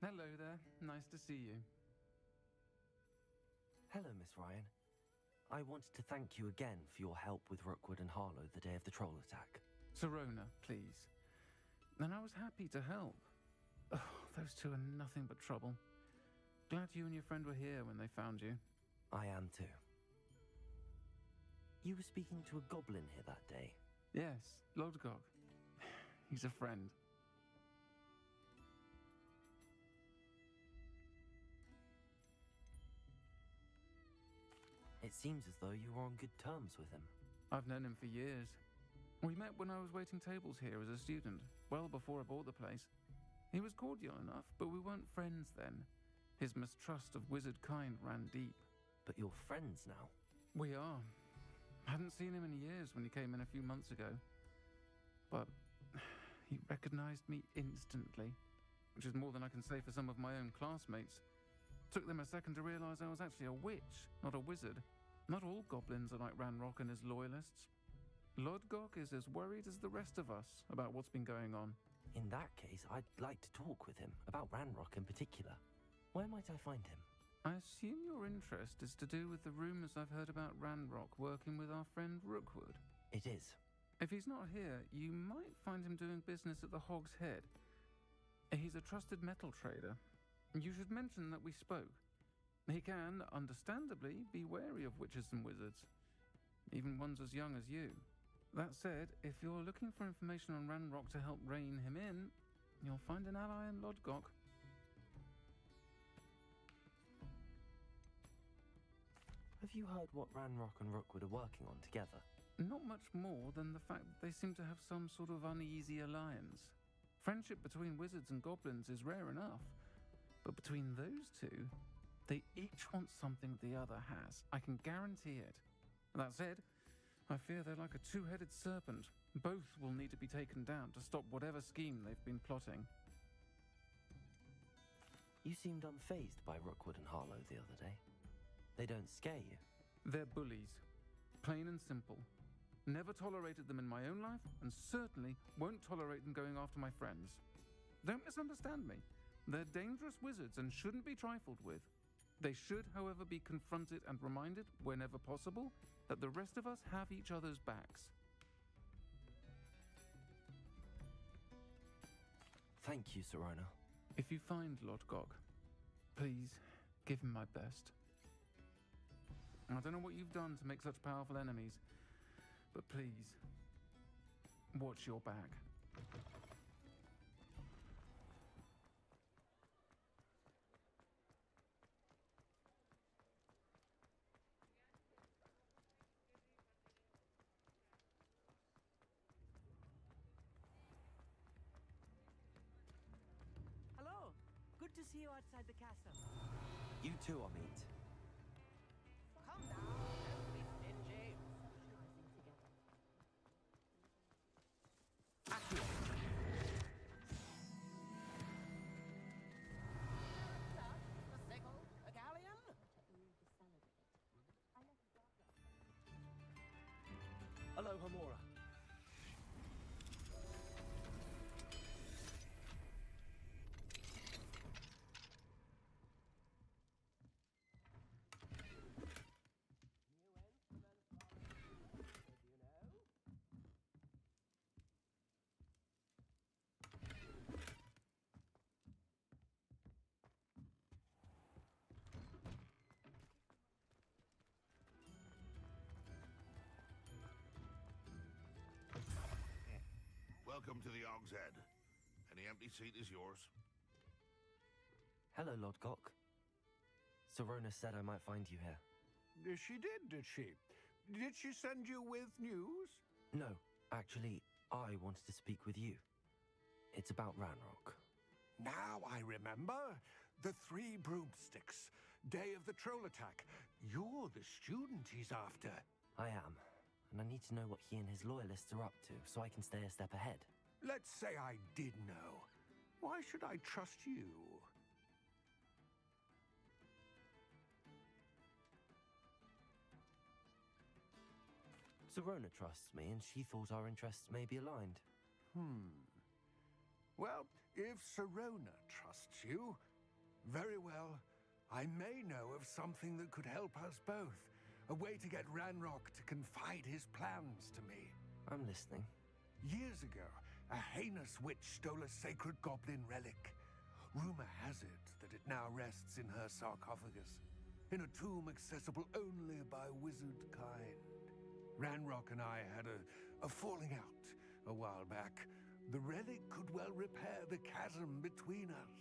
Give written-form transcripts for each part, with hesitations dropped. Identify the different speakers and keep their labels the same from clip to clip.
Speaker 1: Hello there. Nice to see you.
Speaker 2: Hello, Miss Ryan. I wanted to thank you again for your help with Rookwood and Harlow the day of the troll attack.
Speaker 1: Sirona, please. And I was happy to help. Oh, those two are nothing but trouble. Glad you and your friend were here when they found you.
Speaker 2: I am too. You were speaking to a goblin here that day.
Speaker 1: Yes, Lodgok. He's a friend.
Speaker 2: It seems as though you were on good terms with him.
Speaker 1: I've known him for years. We met when I was waiting tables here as a student, well before I bought the place. He was cordial enough, but we weren't friends then. His mistrust of wizard kind ran deep.
Speaker 2: But you're friends now?
Speaker 1: We are. Hadn't seen him in years when he came in a few months ago. But he recognized me instantly, which is more than I can say for some of my own classmates. Took them a second to realize I was actually a witch, not a wizard. Not all goblins are like Ranrock and his loyalists. Lodgok is as worried as the rest of us about what's been going on.
Speaker 2: In that case, I'd like to talk with him, about Ranrock in particular. Where might I find him?
Speaker 1: I assume your interest is to do with the rumors I've heard about Ranrock working with our friend Rookwood.
Speaker 2: It is.
Speaker 1: If he's not here, you might find him doing business at the Hog's Head. He's a trusted metal trader. You should mention that we spoke. He can, understandably, be wary of witches and wizards, even ones as young as you. That said, if you're looking for information on Ranrock to help rein him in, you'll find an ally in Lodgok.
Speaker 2: Have you heard what Ranrock and Rookwood are working on together?
Speaker 1: Not much more than the fact that they seem to have some sort of uneasy alliance. Friendship between wizards and goblins is rare enough, but between those two, they each want something the other has. I can guarantee it. That said, I fear they're like a two-headed serpent. Both will need to be taken down to stop whatever scheme they've been plotting.
Speaker 2: You seemed unfazed by Rookwood and Harlow the other day. They don't scare you.
Speaker 1: They're bullies. Plain and simple. Never tolerated them in my own life, and certainly won't tolerate them going after my friends. Don't misunderstand me. They're dangerous wizards and shouldn't be trifled with. They should, however, be confronted and reminded, whenever possible, that the rest of us have each other's backs.
Speaker 2: Thank you, Sirona.
Speaker 1: If you find Lodgok, please give him my best. I don't know what you've done to make such powerful enemies, but please, watch your back.
Speaker 3: Hello. Good to see you outside the castle.
Speaker 2: You too, Amit.
Speaker 3: Come down, don't be stingy. A sickle, a galleon.
Speaker 2: Hello, Hamora.
Speaker 4: Welcome to the Hog's Head. Any empty seat is yours.
Speaker 2: Hello, Lodgok. Sirona said I might find you here.
Speaker 5: She did she? Did she send you with news?
Speaker 2: No, actually, I wanted to speak with you. It's about Ranrock.
Speaker 5: Now I remember. The 3 broomsticks. Day of the troll attack. You're the student he's after.
Speaker 2: I am, and I need to know what he and his loyalists are up to so I can stay a step ahead.
Speaker 5: Let's say I did know. Why should I trust you?
Speaker 2: Sirona trusts me, and she thought our interests may be aligned.
Speaker 5: Well, if Sirona trusts you, Very well. I may know of something that could help us both. A way to get Ranrock to confide his plans to me.
Speaker 2: I'm listening.
Speaker 5: Years ago, a heinous witch stole a sacred goblin relic. Rumor has it that it now rests in her sarcophagus, in a tomb accessible only by wizard kind. Ranrock and I had a falling out a while back. The relic could well repair the chasm between us.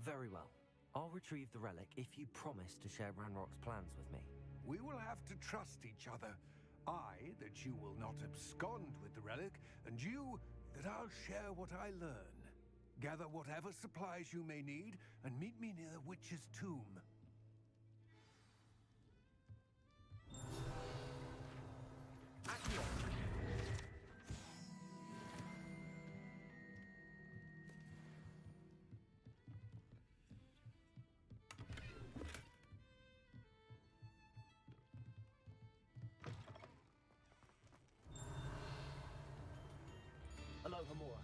Speaker 2: Very well. I'll retrieve the relic if you promise to share Ranrock's plans with me.
Speaker 5: We will have to trust each other. I, that you will not abscond with the relic, and you, that I'll share what I learn. Gather whatever supplies you may need, and meet me near the witch's tomb.
Speaker 2: Hello, Hamura.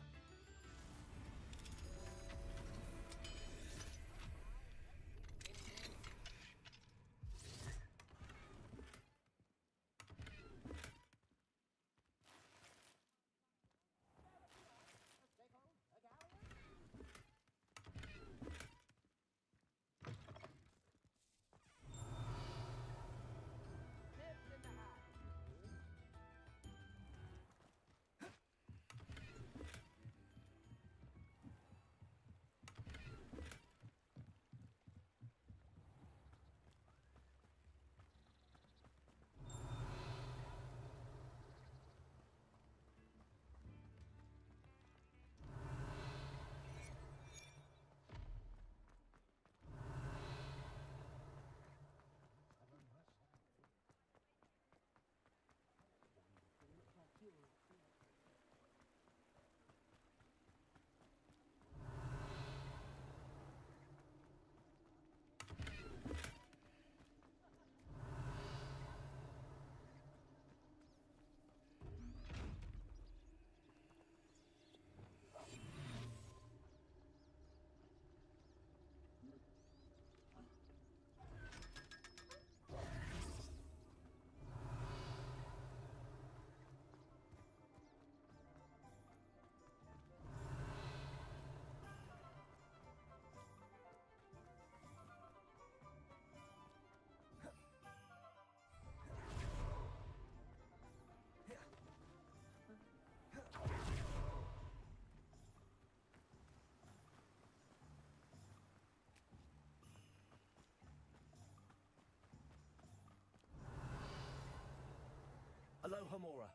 Speaker 2: Hello, Hamura.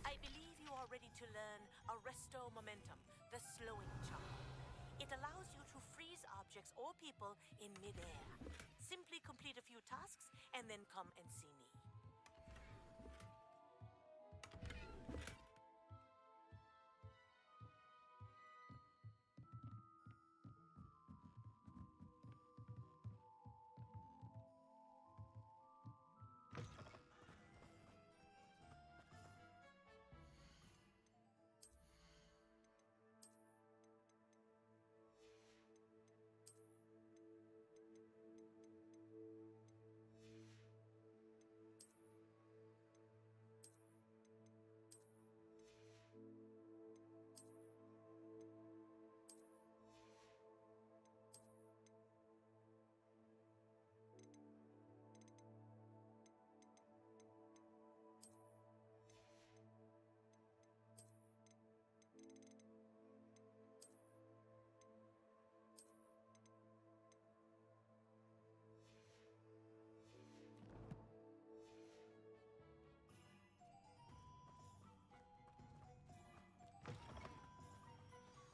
Speaker 6: I believe you are ready to learn Arresto Momentum, the slowing charm. It allows you to freeze objects or people in midair. Simply complete a few tasks and then come and see me.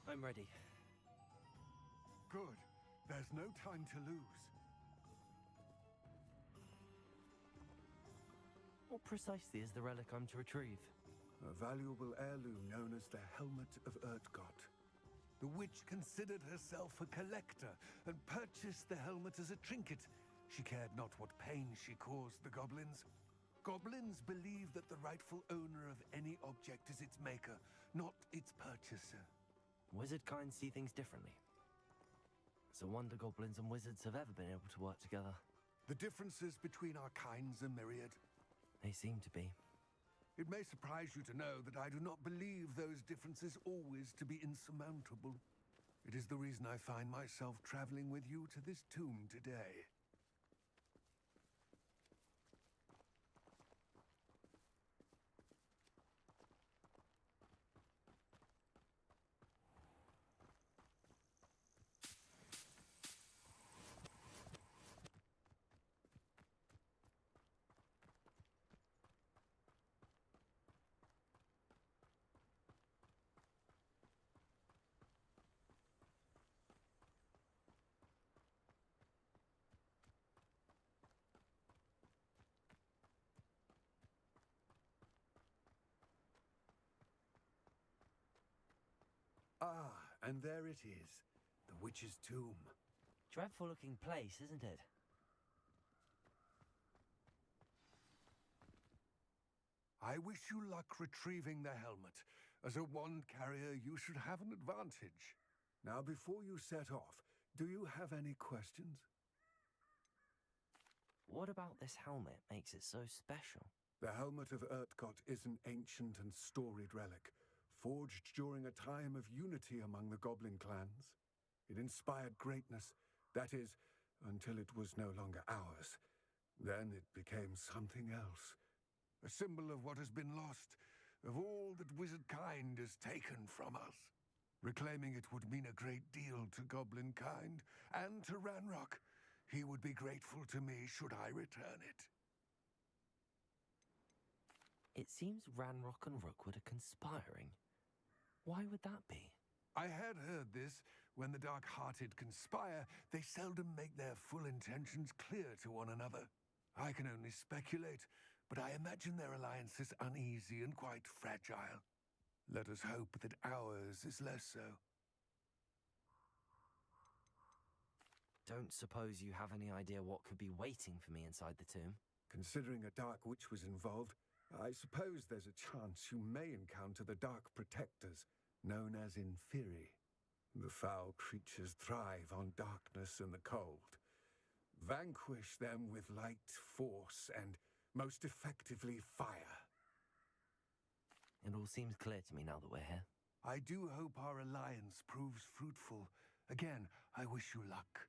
Speaker 2: I'm ready.
Speaker 5: Good. There's no time to lose.
Speaker 2: What precisely is the relic I'm to retrieve?
Speaker 5: A valuable heirloom known as the Helmet of Urtgott. The witch considered herself a collector and purchased the helmet as a trinket. She cared not what pain she caused the goblins. Goblins believe that the rightful owner of any object is its maker, not its purchaser.
Speaker 2: Wizard kind see things differently. It's a wonder goblins and wizards have ever been able to work together.
Speaker 5: The differences between our kinds are myriad.
Speaker 2: They seem to be.
Speaker 5: It may surprise you to know that I do not believe those differences always to be insurmountable. It is the reason I find myself traveling with you to this tomb today. Ah, and there it is, the witch's tomb.
Speaker 2: Dreadful looking place, isn't it?
Speaker 5: I wish you luck retrieving the helmet. As a wand carrier, you should have an advantage. Now, before you set off, do you have any questions?
Speaker 2: What about this helmet makes it so special?
Speaker 5: The helmet of Urtkot is an ancient and storied relic, forged during a time of unity among the goblin clans. It inspired greatness, that is, until it was no longer ours. Then it became something else. A symbol of what has been lost, of all that wizard kind has taken from us. Reclaiming it would mean a great deal to goblin kind, and to Ranrock. He would be grateful to me should I return it.
Speaker 2: It seems Ranrock and Rookwood are conspiring. Why would that be?
Speaker 5: I had heard this. When the dark-hearted conspire, they seldom make their full intentions clear to one another. I can only speculate, but I imagine their alliance is uneasy and quite fragile. Let us hope that ours is less so.
Speaker 2: Don't suppose you have any idea what could be waiting for me inside the tomb?
Speaker 5: Considering a dark witch was involved, I suppose there's a chance you may encounter the Dark Protectors, known as Inferi. The foul creatures thrive on darkness and the cold. Vanquish them with light, force, and most effectively fire.
Speaker 2: It all seems clear to me now that we're here.
Speaker 5: I do hope our alliance proves fruitful. Again, I wish you luck.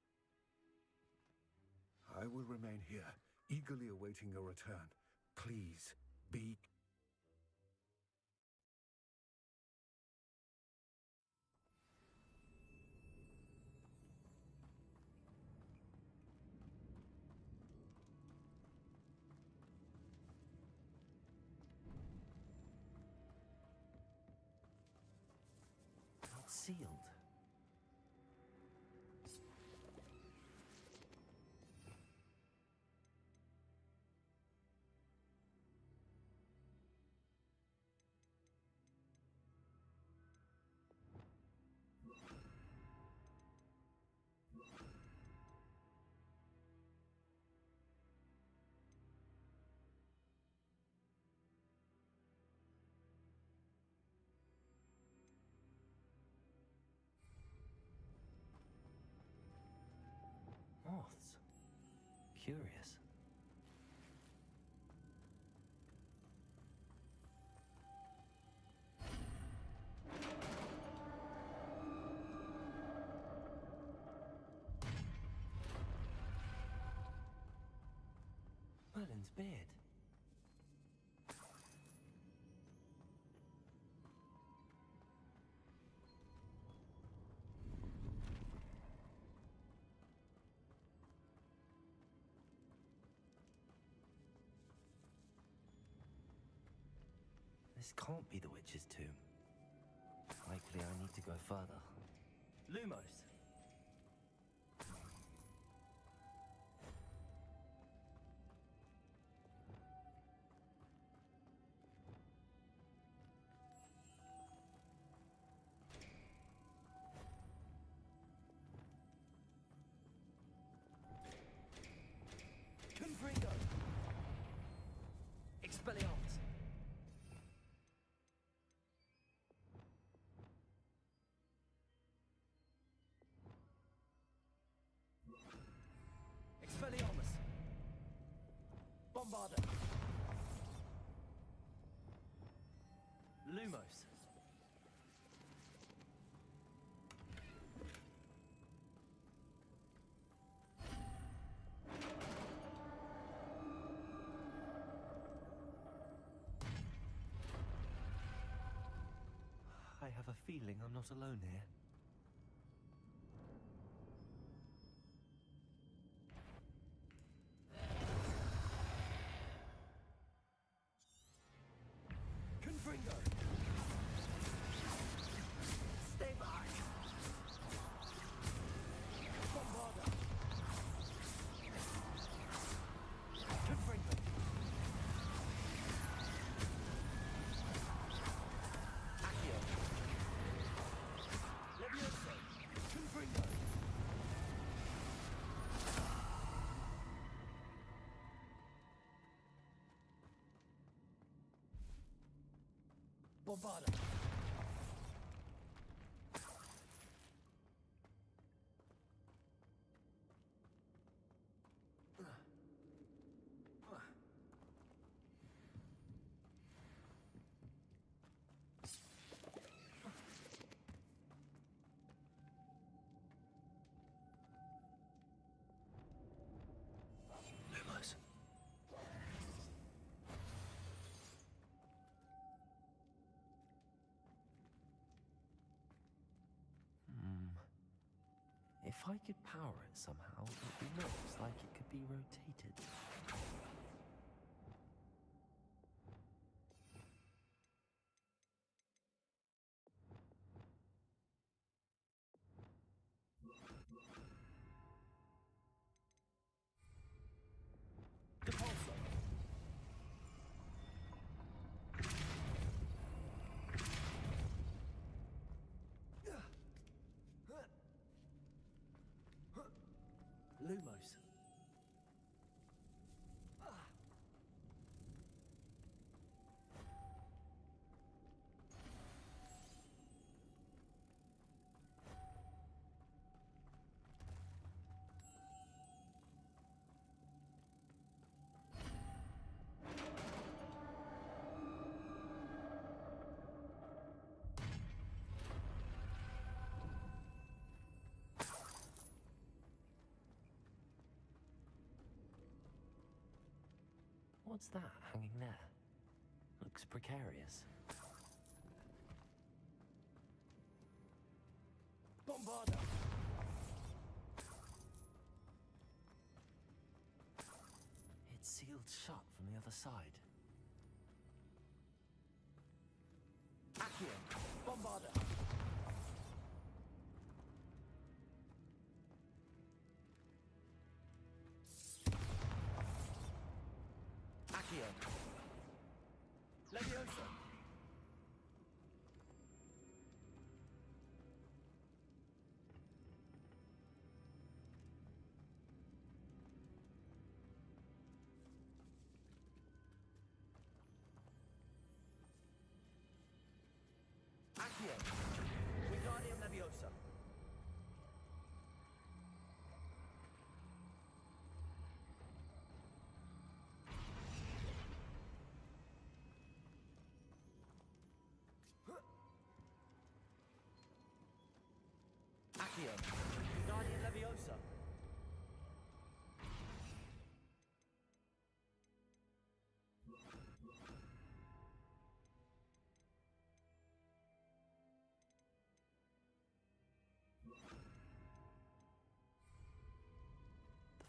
Speaker 5: I will remain here, eagerly awaiting your return. Please, be...
Speaker 2: It's sealed. Moths. Curious. Merlin's beard. This can't be the witch's tomb. Likely I need to go further. Lumos! Bombarder. Lumos. I have a feeling I'm not alone here. Confringo! Stay back! Bombarder! Confringo! Accio! Levioso! Confringo! Bombarder! Lumos. If I could power it somehow, it looks like it could be rotated. Depulso. Lumos. What's that hanging there? Looks precarious. Bombarder! It's sealed shut from the other side. Accio! Bombarder! Accio! Levioso! Accio! Wingardium Leviosa! Accio! Wingardium Leviosa!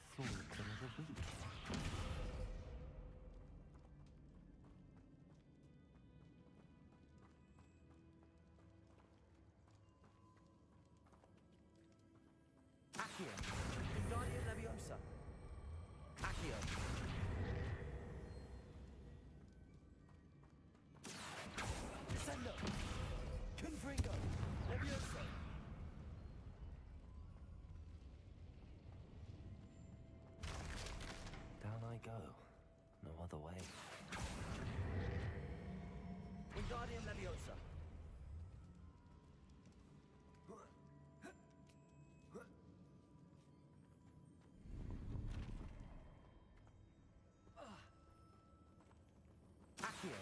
Speaker 2: The floor looks a little weak. Accio! Wingardium Leviosa! Accio! Descendo! Confringo! Levioso! Down I go. No other way. Wingardium Leviosa! Accio.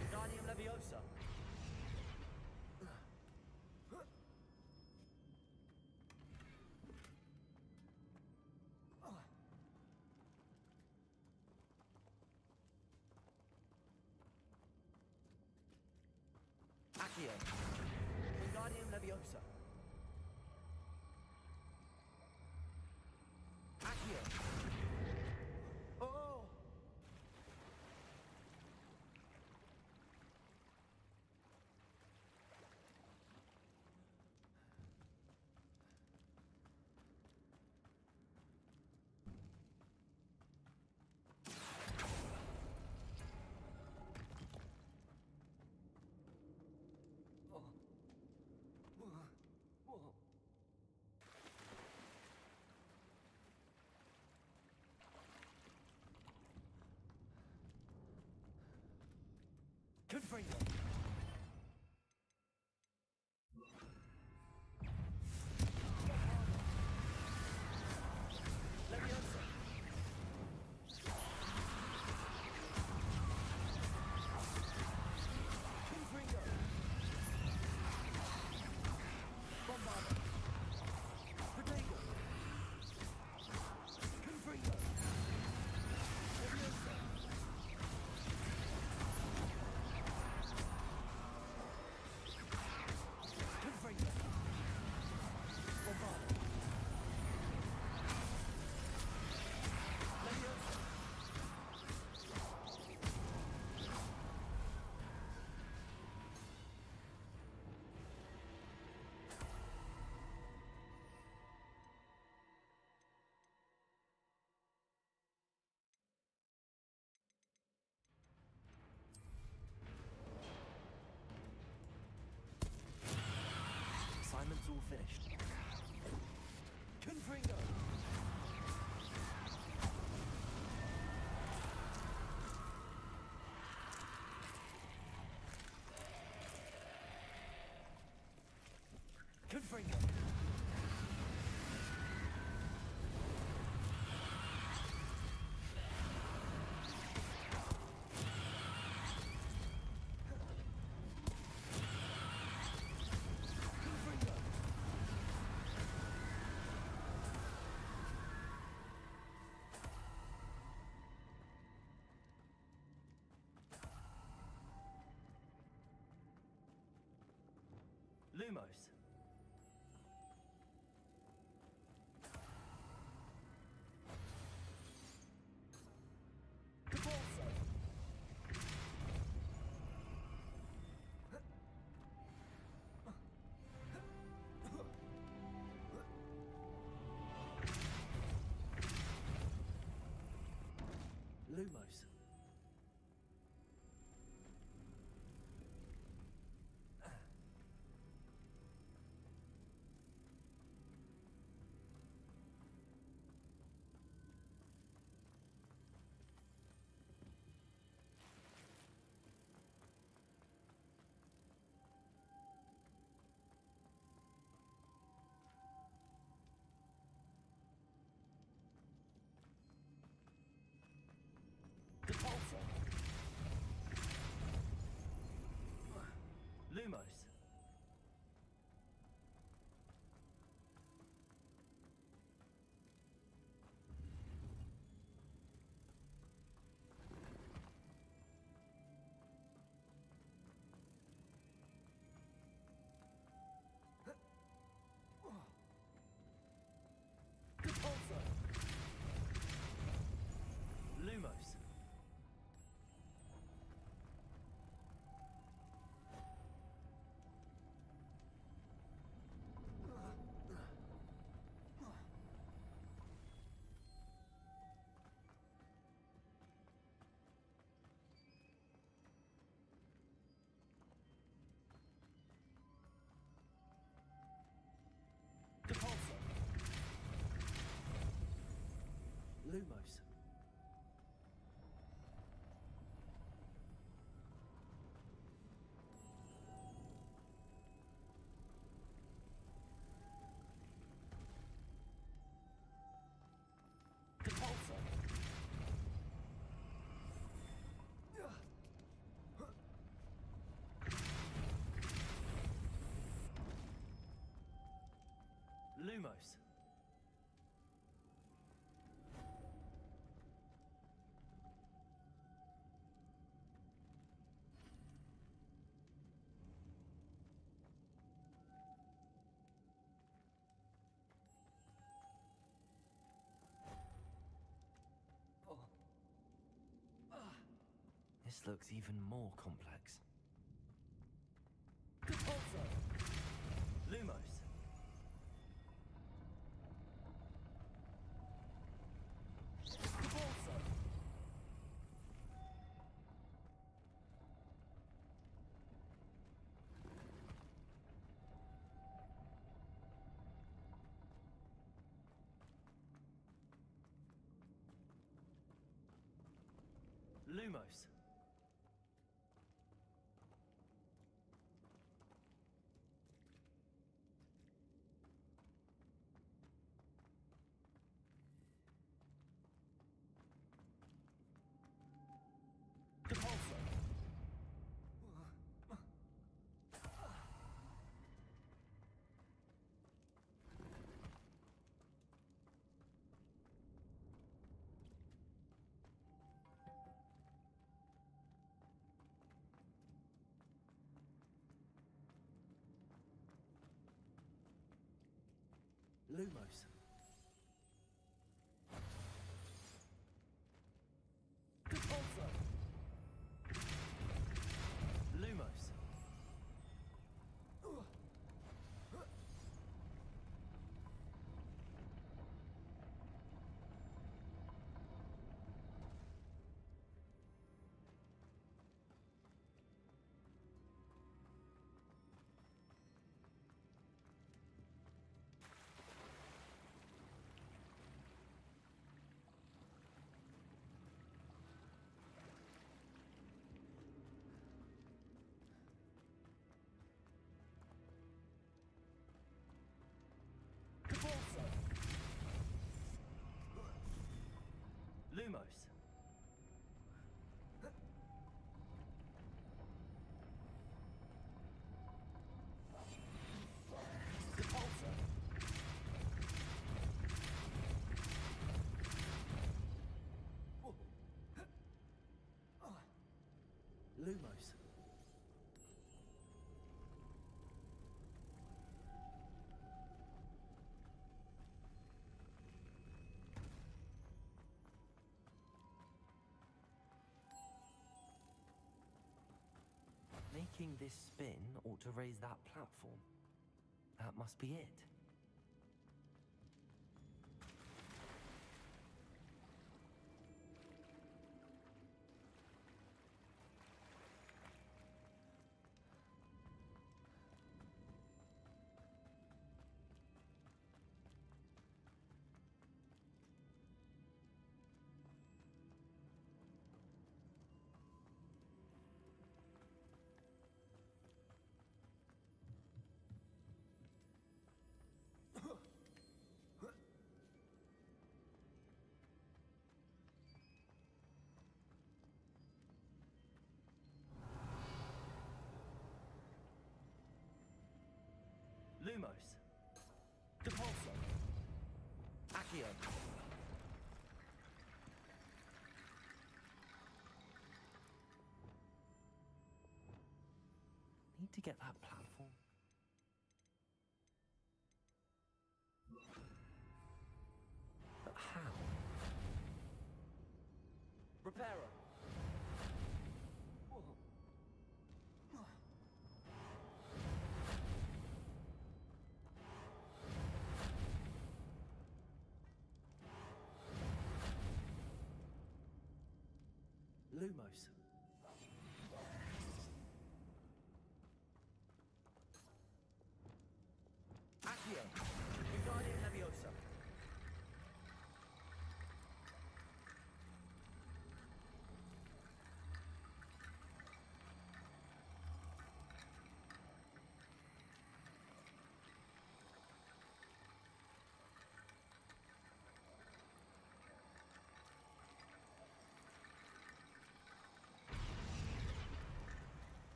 Speaker 2: Wingardium Leviosa. Accio. Wingardium Leviosa. Accio. Oh! Confringo. Leviosa. Confringo. Bombardo. Protego. Confringo. Leviosa. Confringo. Bombardo. Leviosa. Assignment's all finished. Confringo. Confringo. Confringo. Lumos. Cabalso. Lumos. Cabalso. Lumos. Cabalso. Lumos. Cabalso. Lumos. Cabalso. Lumos. This looks even more complex. Compulso! Lumos. Compulso! Lumos. Compulso. Lumos. Compulso. Lumos. Compulso. Lumos. Compulso. Lumos. Making this spin ought to raise that platform. That must be it. Lumos. Compulso. Accio. Need to get that platform. But how? Reparo. Lumos. Accio. Wingardium Leviosa.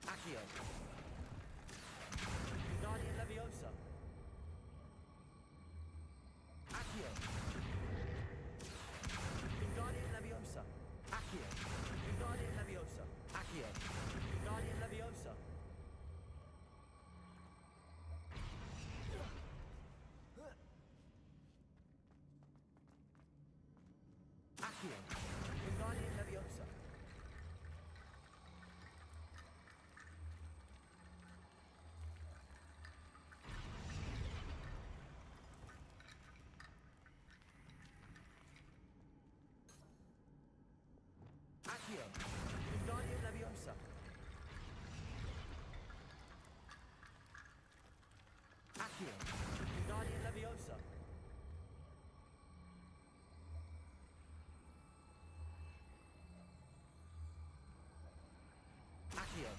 Speaker 2: Accio. Wingardium Leviosa.
Speaker 3: Accio. Wingardium Leviosa. Accio. Wingardium Leviosa. Accio. Wingardium Leviosa. Accio.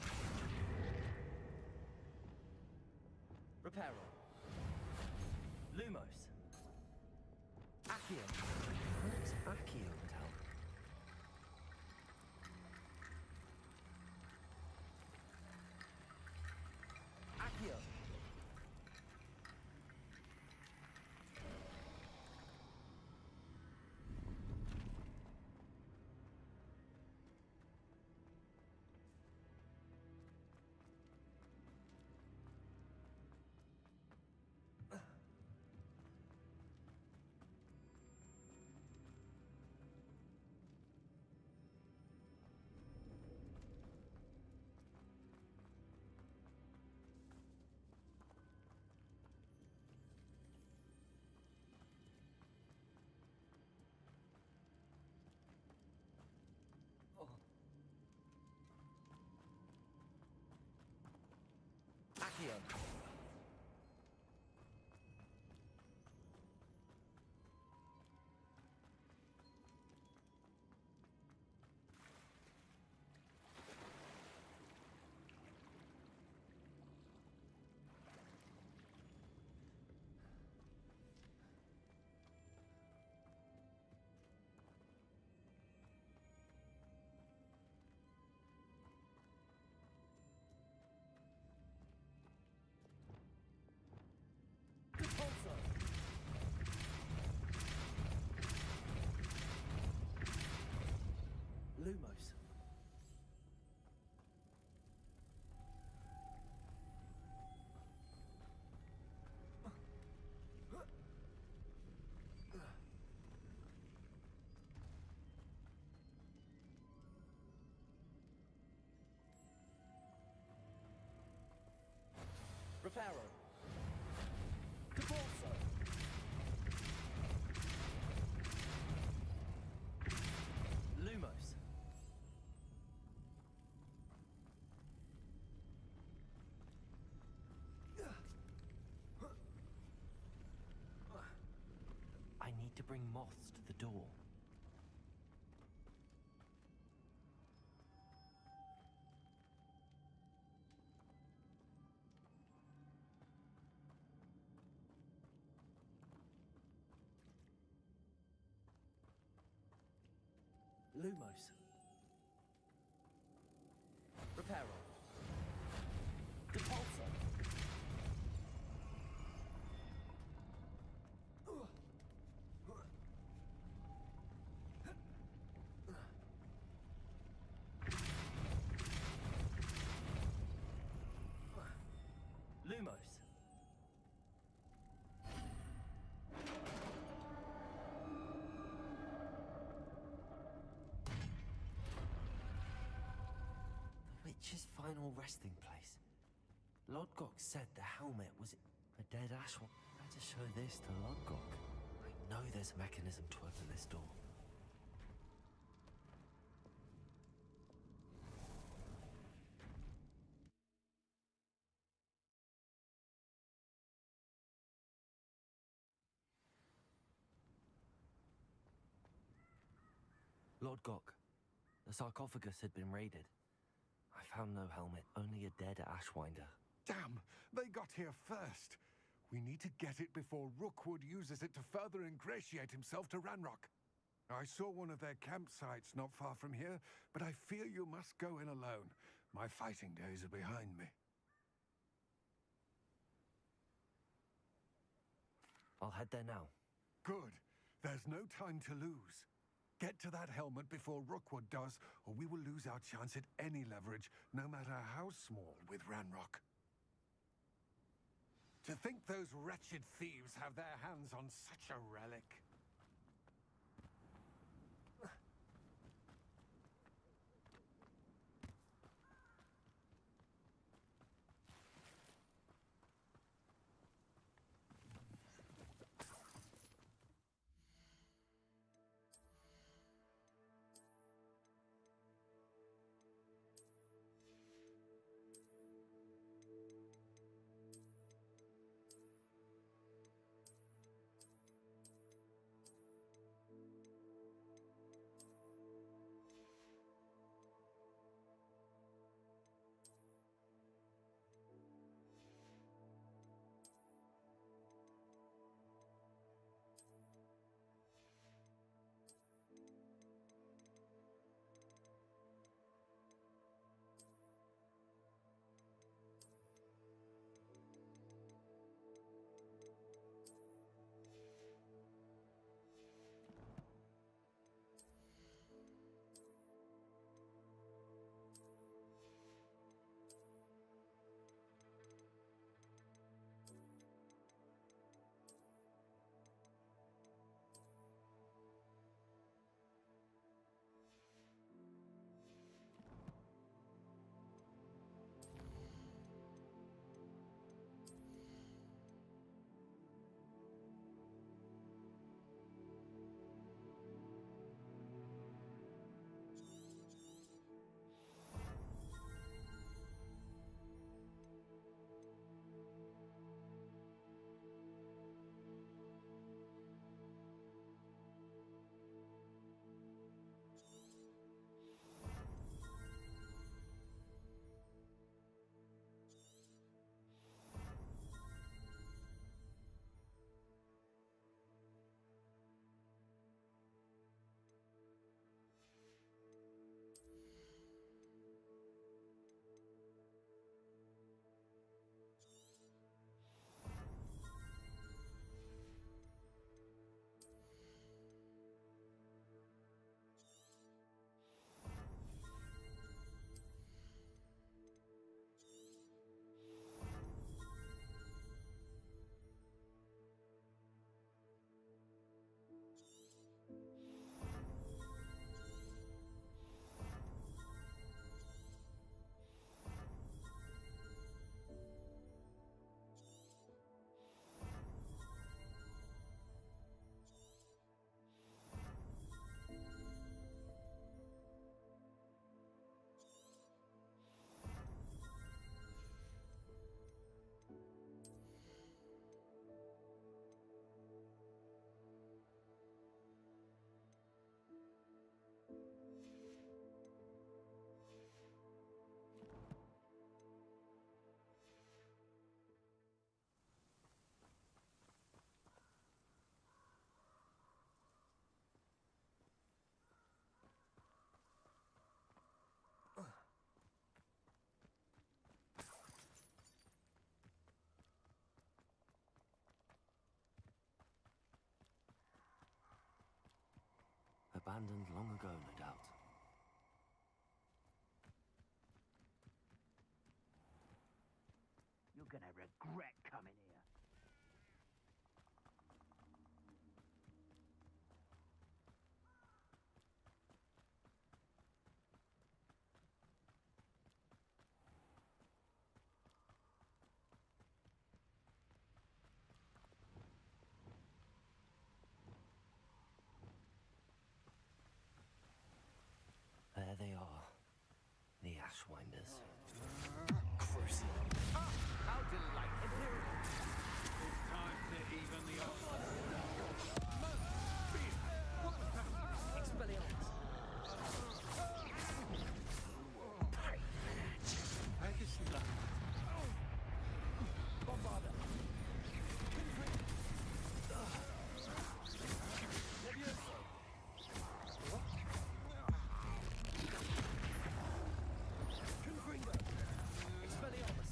Speaker 3: Reparo. Lumos. Accio.
Speaker 2: Perhaps Accio would help.
Speaker 3: Accio. Accio. Repulsor. Lumos. Reparo. Repulsor. Lumos.
Speaker 2: I need to bring moths to the door.
Speaker 3: Lumos. Reparo. Repulsor. Lumos.
Speaker 2: The witch's final resting place. Lodgok said the helmet was a dead Ashwan. Better show this to Lodgok. I know there's a mechanism to open this door. Lodgok, the sarcophagus had been raided. I found no helmet, only a dead Ashwinder.
Speaker 5: Damn! They got here first. We need to get it before Rookwood uses it to further ingratiate himself to Ranrock. I saw one of their campsites not far from here, but I fear you must go in alone. My fighting days are behind me.
Speaker 2: I'll head there now.
Speaker 5: Good. There's no time to lose. Get to that helmet before Rookwood does, or we will lose our chance at any leverage, no matter how small, with Ranrock. To think those wretched thieves have their hands on such a relic.
Speaker 2: Abandoned long ago, no doubt.
Speaker 7: You're gonna regret coming here.
Speaker 2: There they are. The Ashwinders.
Speaker 3: Crucial.
Speaker 7: How delightful.
Speaker 1: Time to even the odds.
Speaker 3: Expelliarmus.
Speaker 1: Aegisla.
Speaker 3: Bombarda. Levioso. Confringo. Expelliarmus.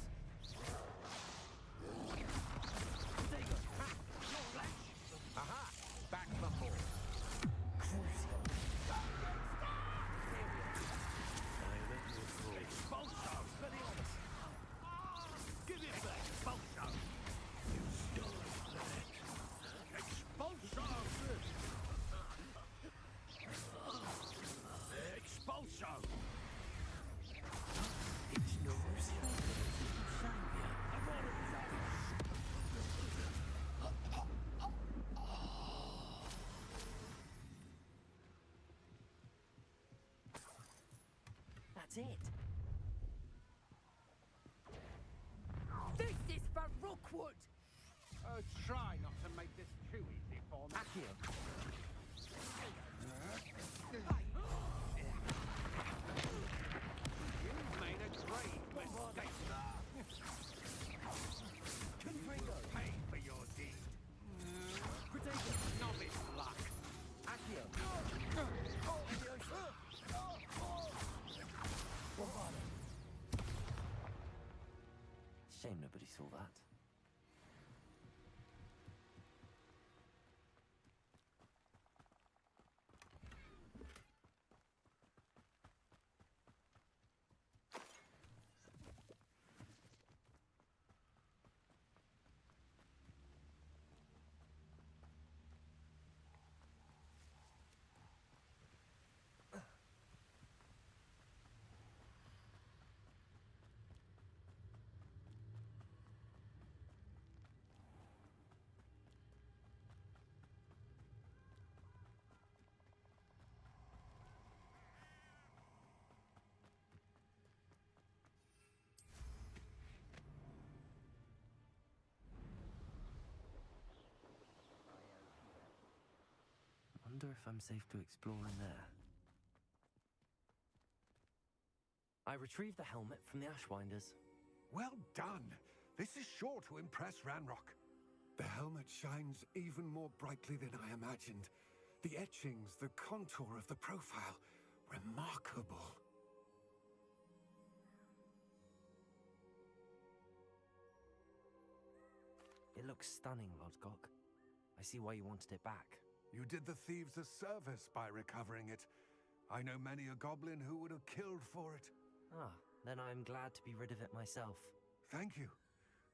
Speaker 3: Protego.
Speaker 7: Aha! Back for more.
Speaker 3: Crucial.
Speaker 7: Expulso!
Speaker 3: Expelliarmus.
Speaker 7: Give it back! Expulso! Expulso! Expulso!
Speaker 3: It's no Crucial. That's it.
Speaker 7: This is for Rookwood!
Speaker 8: Try not to make this too easy for me.
Speaker 3: Accio.
Speaker 8: You've made a grave mistake.
Speaker 3: Confringo.
Speaker 8: Pay for your deed.
Speaker 3: Protego.
Speaker 8: Novice luck.
Speaker 3: Accio. Levioso. Bombarda.
Speaker 2: Shame nobody saw that. Wonder if I'm safe to explore in there. I retrieved the helmet from the Ashwinders.
Speaker 5: Well done. This is sure to impress Ranrock. The helmet shines even more brightly than I imagined. The etchings, the contour of the profile, remarkable.
Speaker 2: It looks stunning, Lodgok. I see why you wanted it back.
Speaker 5: You did the thieves a service by recovering it. I know many a goblin who would have killed for it.
Speaker 2: Ah, then I'm glad to be rid of it myself.
Speaker 5: Thank you.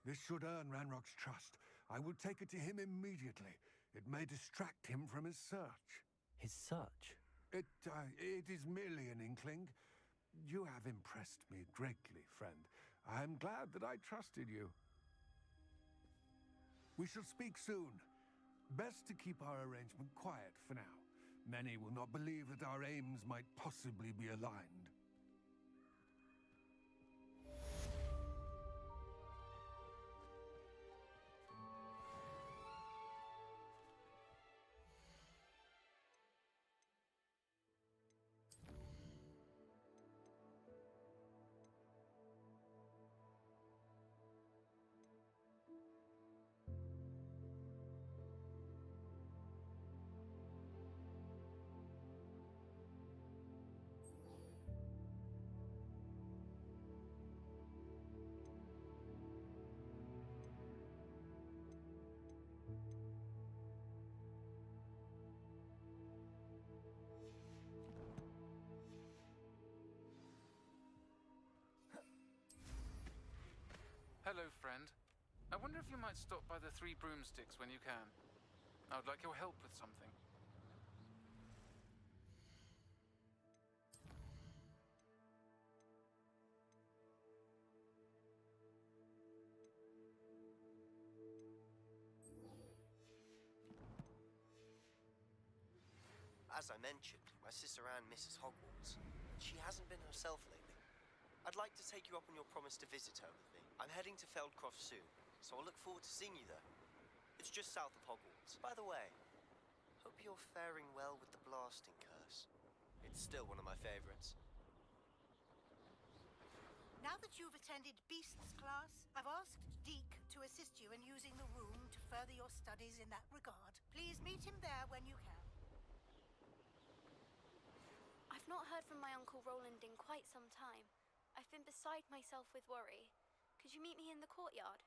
Speaker 5: This should earn Ranrock's trust. I will take it to him immediately. It may distract him from his search.
Speaker 2: His search?
Speaker 5: It is merely an inkling. You have impressed me greatly, friend. I am glad that I trusted you. We shall speak soon. Best to keep our arrangement quiet for now. Many will not believe that our aims might possibly be aligned.
Speaker 1: Hello, friend. I wonder if you might stop by the Three Broomsticks when you can. I would like your help with something.
Speaker 9: As I mentioned, my sister Anne misses Hogwarts. She hasn't been herself lately. I'd like to take you up on your promise to visit her with me. I'm heading to Feldcroft soon, so I'll look forward to seeing you there. It's just south of Hogwarts. By the way, hope you're faring well with the blasting curse. It's still one of my favorites.
Speaker 10: Now that you've attended Beasts class, I've asked Deke to assist you in using the room to further your studies in that regard. Please meet him there when you can.
Speaker 11: I've not heard from my Uncle Roland in quite some time. I've been beside myself with worry. Could you meet me in the courtyard?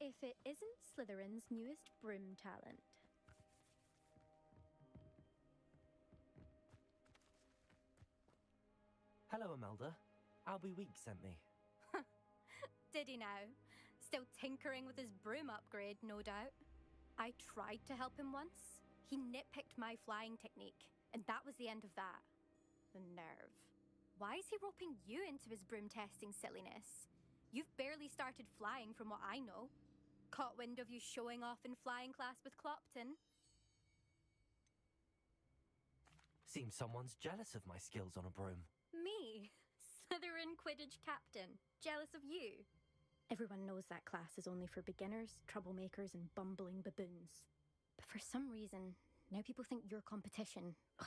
Speaker 12: If it isn't Slytherin's newest broom talent.
Speaker 2: Hello, Imelda. Albie Week sent me.
Speaker 12: Did he now? Still tinkering with his broom upgrade, no doubt. I tried to help him once. He nitpicked my flying technique, and that was the end of that. The nerve. Why is he roping you into his broom testing silliness? You've barely started flying from what I know. Caught wind of you showing off in flying class with Clopton.
Speaker 2: Seems someone's jealous of my skills on a broom.
Speaker 12: Me, Slytherin Quidditch captain, jealous of you. Everyone knows that class is only for beginners, troublemakers, and bumbling baboons. But for some reason, now people think you're competition. Ugh,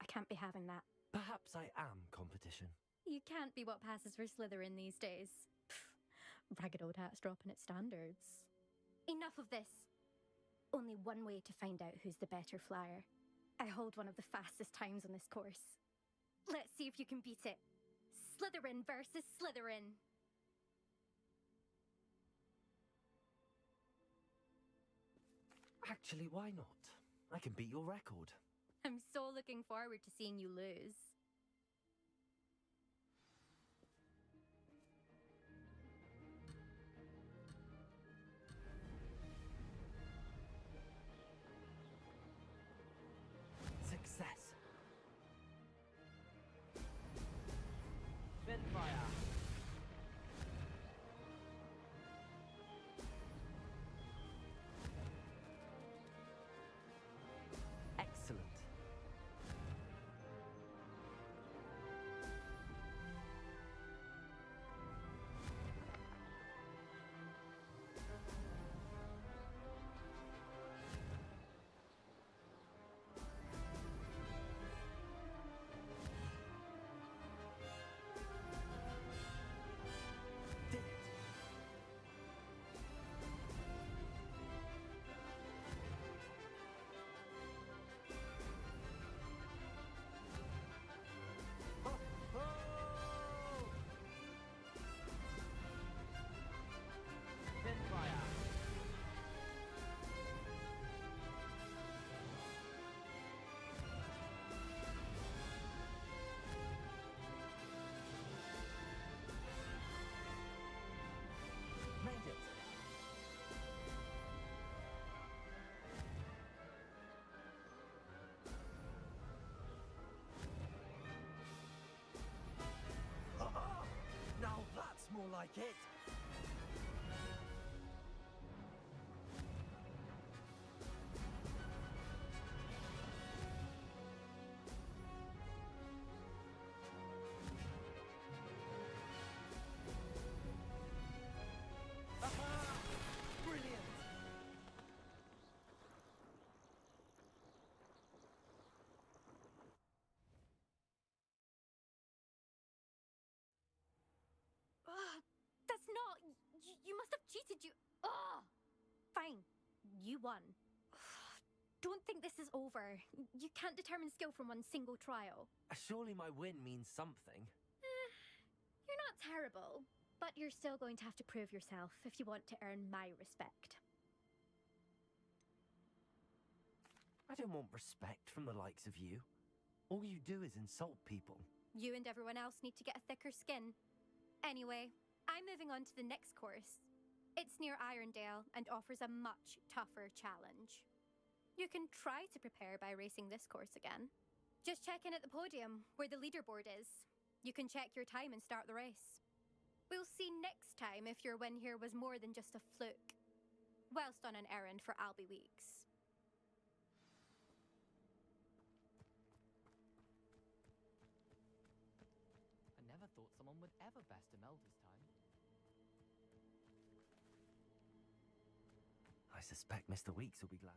Speaker 12: I can't be having that.
Speaker 2: Perhaps I am competition.
Speaker 12: You can't be what passes for Slytherin these days. Pfft, ragged old hat's dropping its standards. Enough of this. Only one way to find out who's the better flyer. I hold one of the fastest times on this course. Let's see if you can beat it. Slytherin versus Slytherin.
Speaker 2: Actually, why not? I can beat your record.
Speaker 12: I'm so looking forward to seeing you lose.
Speaker 2: Success.
Speaker 3: Spitfire.
Speaker 2: Excellent. Did it. Ho, ho!
Speaker 3: Spitfire.
Speaker 2: Made it. Now that's more like it. Aha! Brilliant.
Speaker 12: You must have cheated, you... Oh! Fine. You won. Don't think this is over. You can't determine skill from one single trial.
Speaker 2: Surely my win means something.
Speaker 12: You're not terrible, but you're still going to have to prove yourself if you want to earn my respect.
Speaker 2: I don't want respect from the likes of you. All you do is insult people.
Speaker 12: You and everyone else need to get a thicker skin. Anyway, I'm moving on to the next course. It's near Irondale and offers a much tougher challenge. You can try to prepare by racing this course again. Just check in at the podium, where the leaderboard is. You can check your time and start the race. We'll see next time if your win here was more than just a fluke. Whilst on an errand for Albie Weeks.
Speaker 3: I never thought someone would ever best Imelda's time.
Speaker 2: I suspect Mr. Weeks will be glad.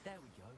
Speaker 2: There we go.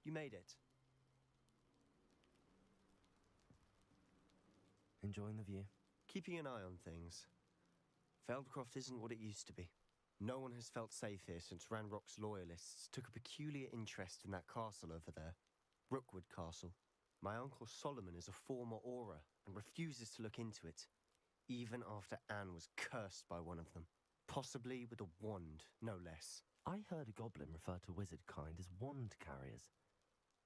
Speaker 9: You made it.
Speaker 2: Enjoying the view.
Speaker 9: Keeping an eye on things. Feldcroft isn't what it used to be. No one has felt safe here since Ranrock's loyalists took a peculiar interest in that castle over there. Rookwood Castle. My Uncle Solomon is a former Auror and refuses to look into it, even after Anne was cursed by one of them. Possibly with a wand, no less.
Speaker 2: I heard a goblin refer to wizard kind as wand carriers.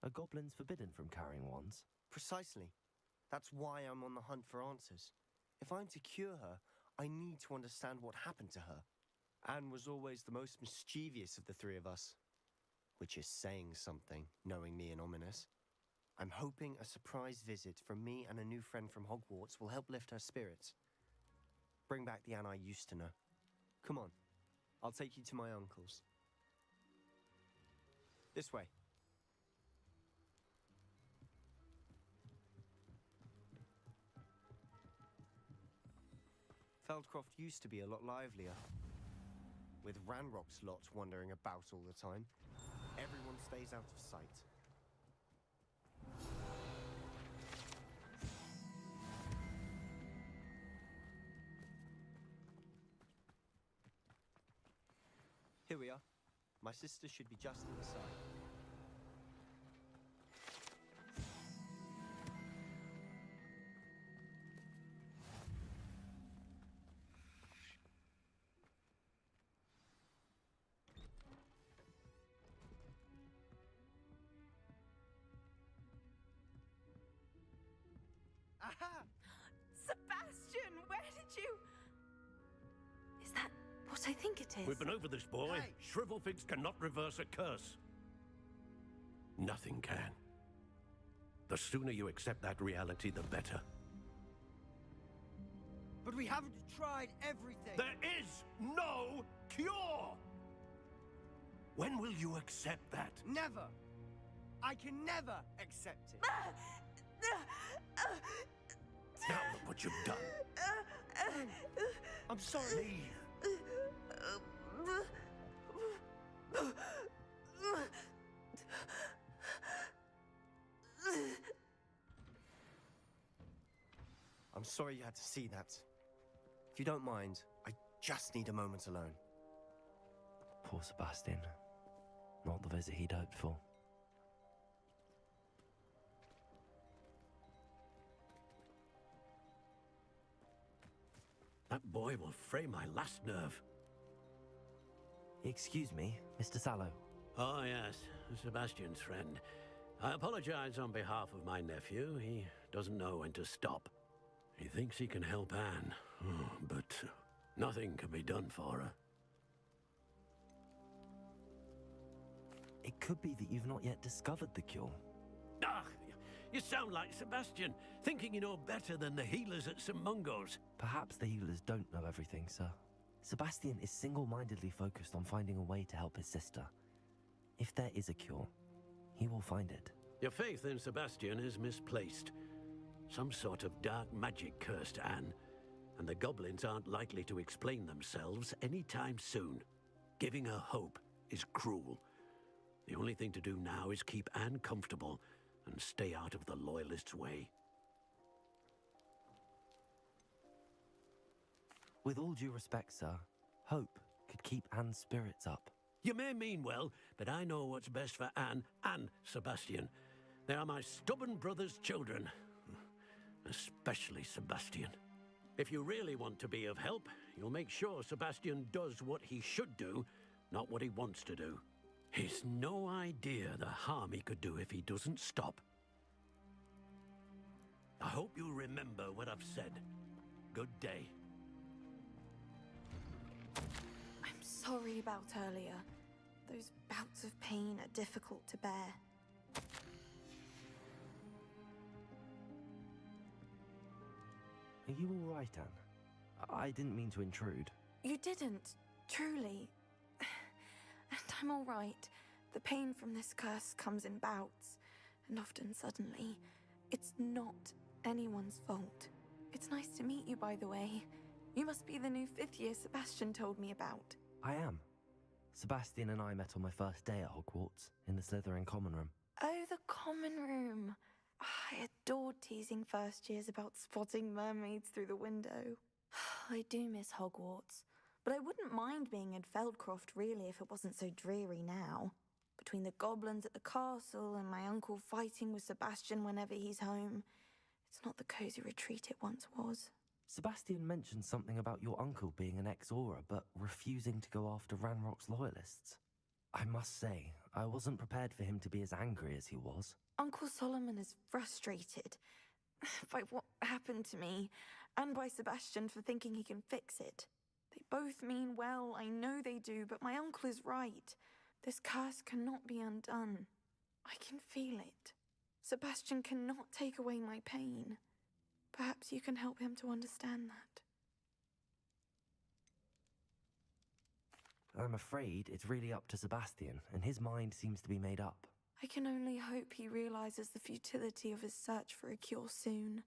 Speaker 2: Are goblins forbidden from carrying wands?
Speaker 9: Precisely. That's why I'm on the hunt for answers. If I'm to cure her, I need to understand what happened to her. Anne was always the most mischievous of the three of us. Which is saying something, knowing me and Ominous. I'm hoping a surprise visit from me and a new friend from Hogwarts will help lift her spirits. Bring back the Anne I used to know. Come on, I'll take you to my uncle's. This way. Feldcroft used to be a lot livelier. With Ranrock's lot wandering about all the time, everyone stays out of sight. Here we are. My sister should be just inside.
Speaker 13: Aha! Sebastian, where did you...
Speaker 14: Is that what I think it is?
Speaker 7: We've been over this, boy.
Speaker 13: Hey.
Speaker 7: Shrivelfigs cannot reverse a curse. Nothing can. The sooner you accept that reality, the better.
Speaker 13: But we haven't tried everything.
Speaker 7: There is no cure! When will you accept that?
Speaker 13: Never. I can never accept it.
Speaker 7: Now look what you've done.
Speaker 9: I'm sorry. I'm sorry you had to see that. If you don't mind, I just need a moment alone.
Speaker 2: Poor Sebastian. Not the visit he'd hoped for.
Speaker 7: That boy will fray my last nerve.
Speaker 2: Excuse me, Mr. Sallow.
Speaker 7: Oh, yes, Sebastian's friend. I apologize on behalf of my nephew. He doesn't know when to stop. He thinks he can help Anne, but nothing can be done for her.
Speaker 2: It could be that you've not yet discovered the cure.
Speaker 7: Ah, you sound like Sebastian, thinking you know better than the healers at St. Mungo's.
Speaker 2: Perhaps the healers don't know everything, sir. Sebastian is single-mindedly focused on finding a way to help his sister. If there is a cure, he will find it.
Speaker 7: Your faith in Sebastian is misplaced. Some sort of dark magic cursed Anne, and the goblins aren't likely to explain themselves anytime soon. Giving her hope is cruel. The only thing to do now is keep Anne comfortable and stay out of the Loyalists' way.
Speaker 2: With all due respect, sir, hope could keep Anne's spirits up.
Speaker 7: You may mean well, but I know what's best for Anne and Sebastian. They are my stubborn brother's children. Especially Sebastian. If you really want to be of help, you'll make sure Sebastian does what he should do, not what he wants to do. He's no idea the harm he could do if he doesn't stop. I hope you remember what I've said. Good day.
Speaker 14: I'm sorry about earlier. Those bouts of pain are difficult to bear.
Speaker 2: Are you all right, Anne? I didn't mean to intrude.
Speaker 14: You didn't, truly. And I'm all right. The pain from this curse comes in bouts, and often suddenly. It's not anyone's fault. It's nice to meet you, by the way. You must be the new 5th year Sebastian told me about.
Speaker 2: I am. Sebastian and I met on my first day at Hogwarts, in the Slytherin common room.
Speaker 14: Oh, the common room. I adored teasing first years about spotting mermaids through the window. I do miss Hogwarts, but I wouldn't mind being in Feldcroft really if it wasn't so dreary now. between the goblins at the castle and my uncle fighting with Sebastian whenever he's home. It's not the cozy retreat it once was.
Speaker 2: Sebastian mentioned something about your uncle being an ex-Aura, but refusing to go after Ranrock's loyalists. I must say, I wasn't prepared for him to be as angry as he was.
Speaker 14: Uncle Solomon is frustrated by what happened to me, and by Sebastian for thinking he can fix it. They both mean well, I know they do, but my uncle is right. This curse cannot be undone. I can feel it. Sebastian cannot take away my pain. Perhaps you can help him to understand that.
Speaker 2: I'm afraid it's really up to Sebastian, and his mind seems to be made up.
Speaker 14: I can only hope he realizes the futility of his search for a cure soon.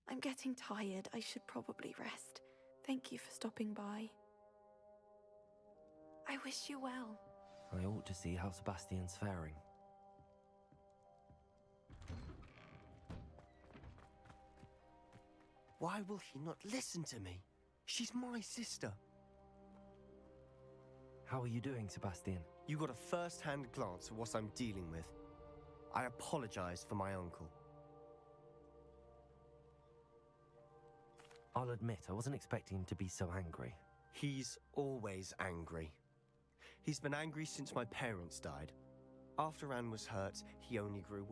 Speaker 14: I'm getting tired. I should probably rest. Thank you for stopping by. I wish you well.
Speaker 2: I ought to see how Sebastian's faring.
Speaker 9: Why will he not listen to me? She's my sister.
Speaker 2: How are you doing, Sebastian?
Speaker 9: You got a first-hand glance at what I'm dealing with. I apologize for my uncle.
Speaker 2: I'll admit, I wasn't expecting him to be so angry.
Speaker 9: He's always angry. He's been angry since my parents died. After Anne was hurt, he only grew worse.